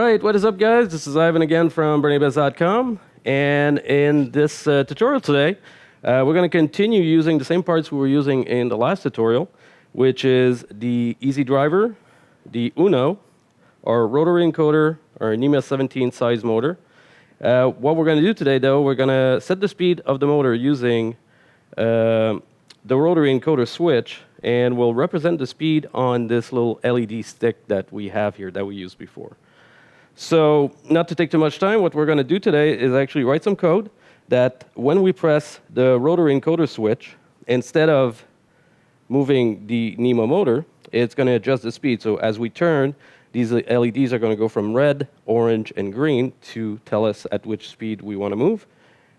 right, what is up, guys? This is Ivan again from Brainy-Bits.com, and in this tutorial today, we're going to continue using the same parts we were using in the last tutorial, which is the Easy Driver, the Uno, our Rotary Encoder, our NEMA 17 size motor. What we're going to do today, though, we're going to set the speed of the motor using the Rotary Encoder switch, and we'll represent the speed on this little LED stick that we have here that we used before. So, not to take too much time, what we're going to do today is actually write some code that when we press the Rotary Encoder switch, instead of moving the NEMA motor, it's going to adjust the speed. So as we turn, these LEDs are going to go from red, orange, and green to tell us at which speed we want to move.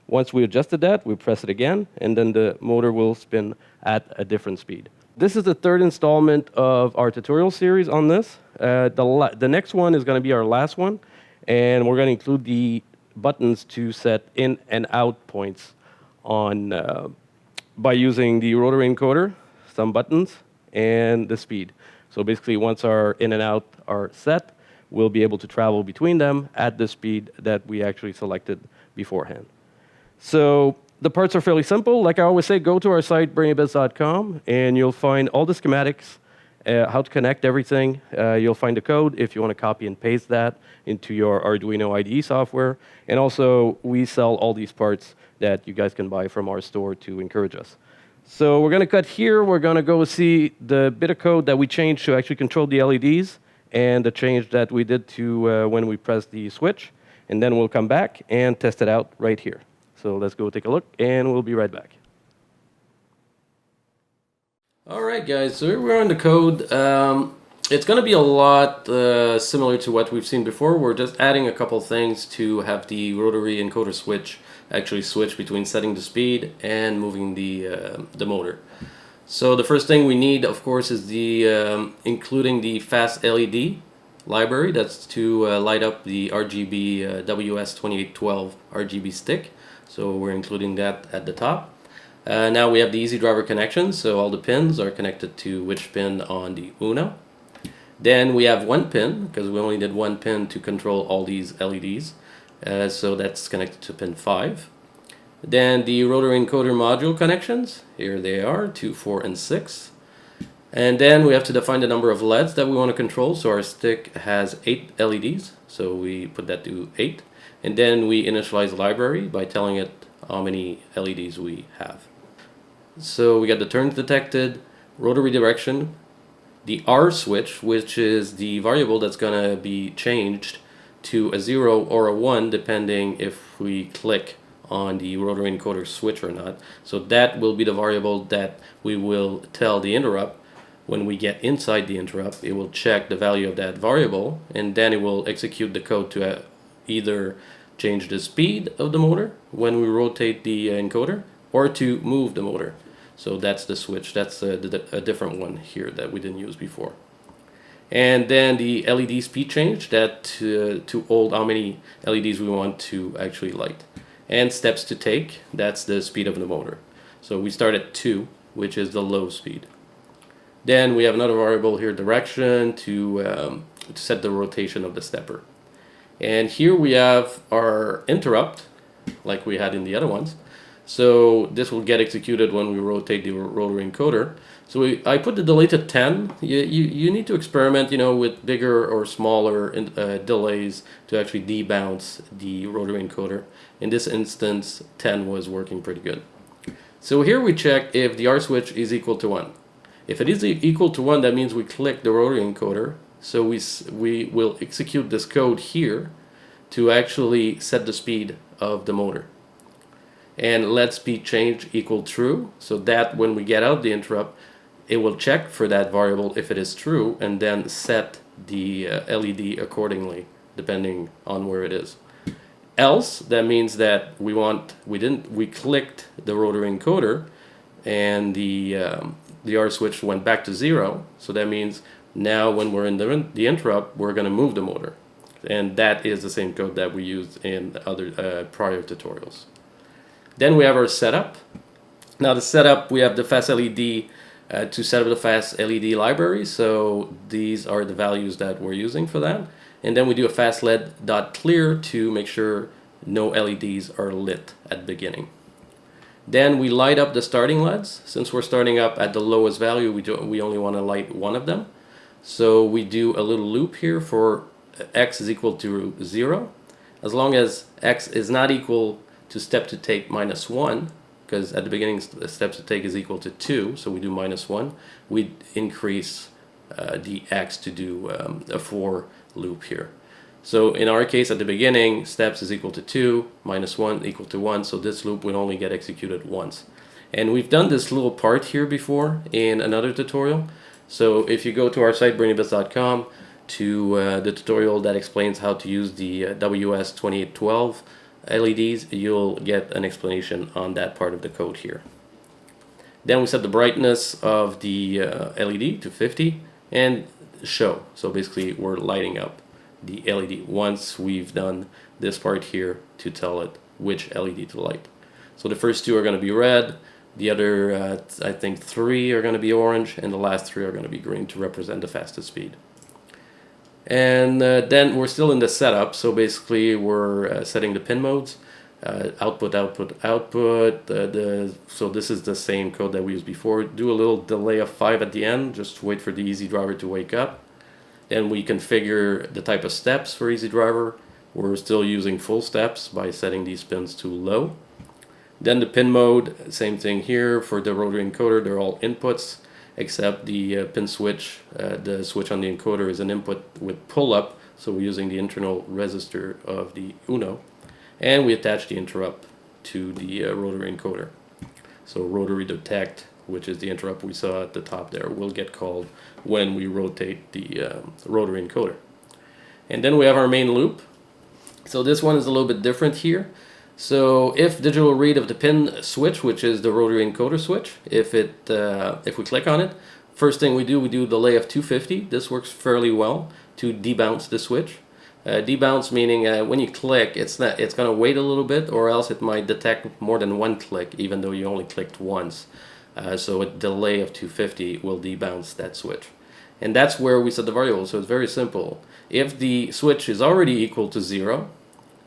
Once we adjusted that, we press it again, and then the motor will spin at a different speed. This is the third installment of our tutorial series on this. The next one is going to be our last one, and we're going to include the buttons to set in and out points on by using the Rotary Encoder, some buttons, and the speed. So basically, once our in and out are set, we'll be able to travel between them at the speed that we actually selected beforehand. So the parts are fairly simple. Like I always say, go to our site, Brainy-Bits.com, and you'll find all the schematics, how to connect everything. You'll find the code if you want to copy and paste that into your Arduino IDE software. And also, we sell all these parts that you guys can buy from our store to encourage us. So we're going to cut here. We're going to go see the bit of code that we changed to actually control the LEDs and the change that we did to when we pressed the switch. And then we'll come back and test it out right here. So let's go take a look, and we'll be right back. All right, guys, so here we're on the code. It's going to be a lot similar to what we've seen before. We're just adding a couple things to have the Rotary Encoder switch actually switch between setting the speed and moving the motor. So the first thing we need, of course, is the including the fast LED library. That's to light up the RGB WS2812 RGB stick. So we're including that at the top. Now we have the Easy Driver connection, so all the pins are connected to which pin on the Uno. Then we have one pin, because we only did one pin to control all these LEDs. So that's connected to pin 5. Then the Rotary Encoder module connections, here they are, 2, 4, and 6. And then we have to define the number of LEDs that we want to control. So our stick has 8 LEDs, so we put that to 8. And then we initialize the library by telling it how many LEDs we have. So we got the turns detected, rotary direction, the R switch, which is the variable that's going to be changed to a 0 or a 1 depending if we click on the Rotary Encoder switch or not. So that will be the variable that we will tell the interrupt. When we get inside the interrupt, it will check the value of that variable, and then it will execute the code to either change the speed of the motor when we rotate the encoder, or to move the motor. So that's the switch. That's a different one here that we didn't use before. And then the LED speed change, that to hold how many LEDs we want to actually light. And steps to take, that's the speed of the motor. So we start at 2, which is the low speed. Then we have another variable here, direction, to set the rotation of the stepper. And here we have our interrupt, like we had in the other ones. So this will get executed when we rotate the Rotary Encoder. So I put the delay to 10. You need to experiment, with bigger or smaller delays to actually debounce the Rotary Encoder. In this instance, 10 was working pretty good. So here we check if the R switch is equal to 1. If it is equal to 1, that means we click the Rotary Encoder. So we will execute this code here to actually set the speed of the motor. And let speed change equal true, so that when we get out the interrupt, it will check for that variable if it is true, and then set the LED accordingly, depending on where it is. Else, that means that we clicked the Rotary Encoder, and the R switch went back to 0. So that means now when we're in the interrupt, we're going to move the motor. And that is the same code that we used in other prior tutorials. Then we have our setup. Now the setup, we have the fast LED to set up the fast LED library. So these are the values that we're using for that. and then we do a fast LED.clear to make sure no LEDs are lit at the beginning. Then we light up the starting LEDs. Since we're starting up at the lowest value, we only want to light one of them. So we do a little loop here for x is equal to 0. As long as x is not equal to step to take minus 1, because at the beginning step to take is equal to 2, so we do minus 1, we increase the x to do a for loop here. So in our case, at the beginning, steps is equal to 2, minus 1 equal to 1, so this loop will only get executed once. And we've done this little part here before in another tutorial. So if you go to our site, Brainy-Bits.com, to the tutorial that explains how to use the WS2812 LEDs, you'll get an explanation on that part of the code here. Then we set the brightness of the LED to 50 and show. So basically we're lighting up the LED once we've done this part here to tell it which LED to light. So the first two are going to be red, the other I think 3 are going to be orange, and the last 3 are going to be green to represent the fastest speed. And then we're still in the setup, so basically we're setting the pin modes, output, output, output. So this is the same code that we used before. Do a little delay of 5 at the end, just wait for the Easy Driver to wake up. Then we configure the type of steps for Easy Driver. We're still using full steps by setting these pins to low. Then the pin mode, same thing here for the rotary encoder, they're all inputs, except the pin switch, the switch on the encoder is an input with pull up, so we're using the internal resistor of the Uno. And we attach the interrupt to the rotary encoder. So rotary detect, which is the interrupt we saw at the top there, will get called when we rotate the rotary encoder. And then we have our main loop. So this one is a little bit different here. So if digital read of the pin switch, which is the rotary encoder switch, if we click on it, first thing we do delay of 250. This works fairly well to debounce the switch. Debounce meaning when you click, it's going to wait a little bit, or else it might detect more than one click, even though you only clicked once. So a delay of 250 will debounce that switch. And that's where we set the variable, so it's very simple. If the switch is already equal to 0,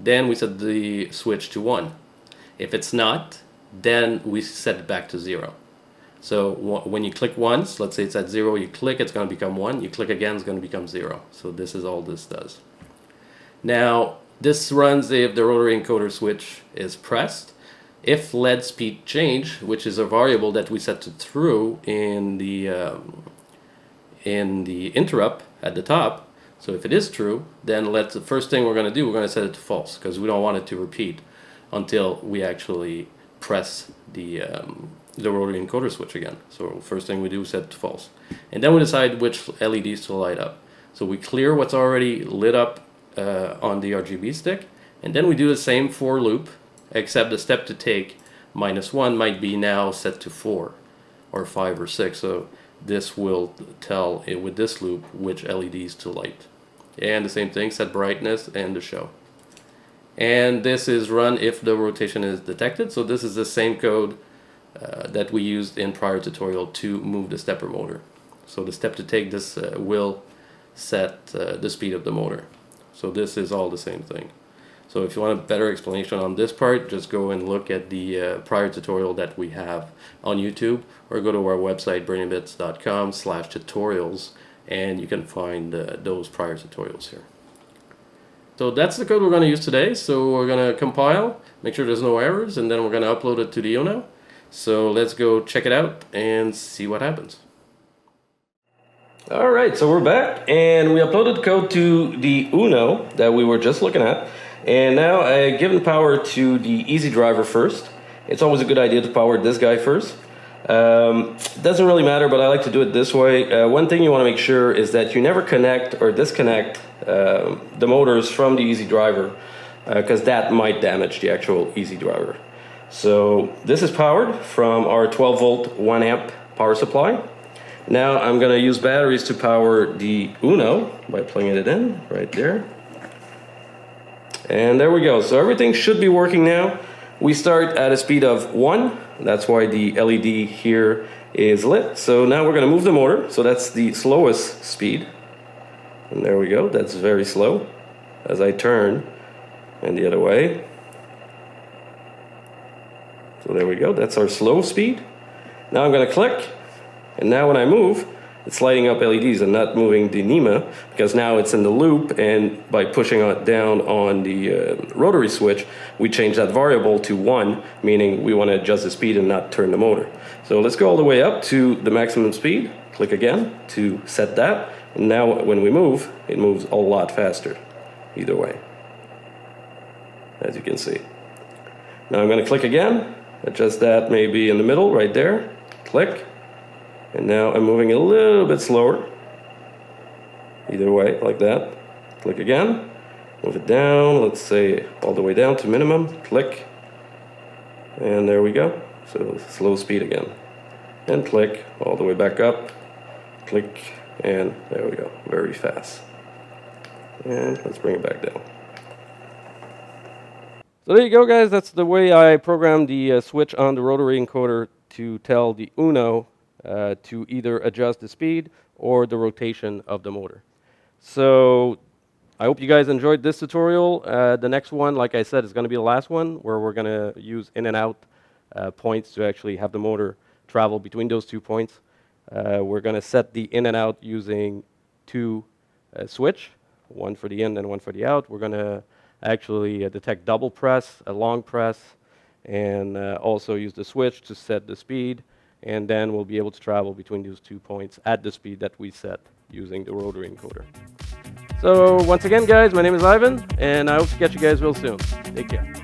then we set the switch to 1. If it's not, then we set it back to 0. So when you click once, let's say it's at 0, you click, it's going to become 1. You click again, it's going to become 0. So this is all this does. Now, this runs if the rotary encoder switch is pressed. If LED speed change, which is a variable that we set to true in the interrupt at the top, so if it is true, then the first thing we're going to do, we're going to set it to false, because we don't want it to repeat until we actually press the rotary encoder switch again. So first thing we do is set it to false. And then we decide which LEDs to light up. So we clear what's already lit up on the RGB stick, and then we do the same for loop, except the step to take -1 might be now set to 4 or 5 or 6. So this will tell it with this loop which LEDs to light. And the same thing, set brightness and the show. And this is run if the rotation is detected. So this is the same code that we used in prior tutorial to move the stepper motor. So the step to take this will set the speed of the motor. So this is all the same thing. So if you want a better explanation on this part, just go and look at the prior tutorial that we have on YouTube, or go to our website, Brainy-Bits.com/tutorials, and you can find those prior tutorials here. So that's the code we're going to use today. So we're going to compile, make sure there's no errors, and then we're going to upload it to the Uno. So let's go check it out and see what happens. Alright, so we're back, and we uploaded code to the Uno that we were just looking at. And now I've given power to the Easy Driver first. It's always a good idea to power this guy first. Doesn't really matter, but I like to do it this way. One thing you want to make sure is that you never connect or disconnect the motors from the Easy Driver, because that might damage the actual Easy Driver. So this is powered from our 12 volt 1 amp power supply. Now I'm going to use batteries to power the Uno by plugging it in right there. And there we go. So everything should be working now. We start at a speed of 1. That's why the LED here is lit. So now we're going to move the motor. So that's the slowest speed. And there we go, that's very slow. As I turn, and the other way. So there we go, that's our slow speed. Now I'm going to click, and now when I move, it's lighting up LEDs and not moving the NEMA, because now it's in the loop, and by pushing it down on the rotary switch, we change that variable to 1, meaning we want to adjust the speed and not turn the motor. So let's go all the way up to the maximum speed, click again to set that, and now when we move, it moves a lot faster, either way, as you can see. Now I'm going to click again, adjust that maybe in the middle, right there, click. And now I'm moving a little bit slower. Either way, like that. Click again. Move it down, let's say all the way down to minimum. Click. And there we go. So slow speed again. And click all the way back up. Click. And there we go. Very fast. And let's bring it back down. So there you go, guys. That's the way I programmed the switch on the rotary encoder to tell the Uno to either adjust the speed or the rotation of the motor. So I hope you guys enjoyed this tutorial. The next one, like I said, is going to be the last one, where we're going to use in and out points to actually have the motor travel between those 2 points. We're going to set the in and out using 2 switch, one for the in and one for the out. We're going to actually detect double press, a long press, and also use the switch to set the speed. And then we'll be able to travel between those 2 points at the speed that we set using the rotary encoder. So once again, guys, my name is Ivan, and I hope to catch you guys real soon. Take care.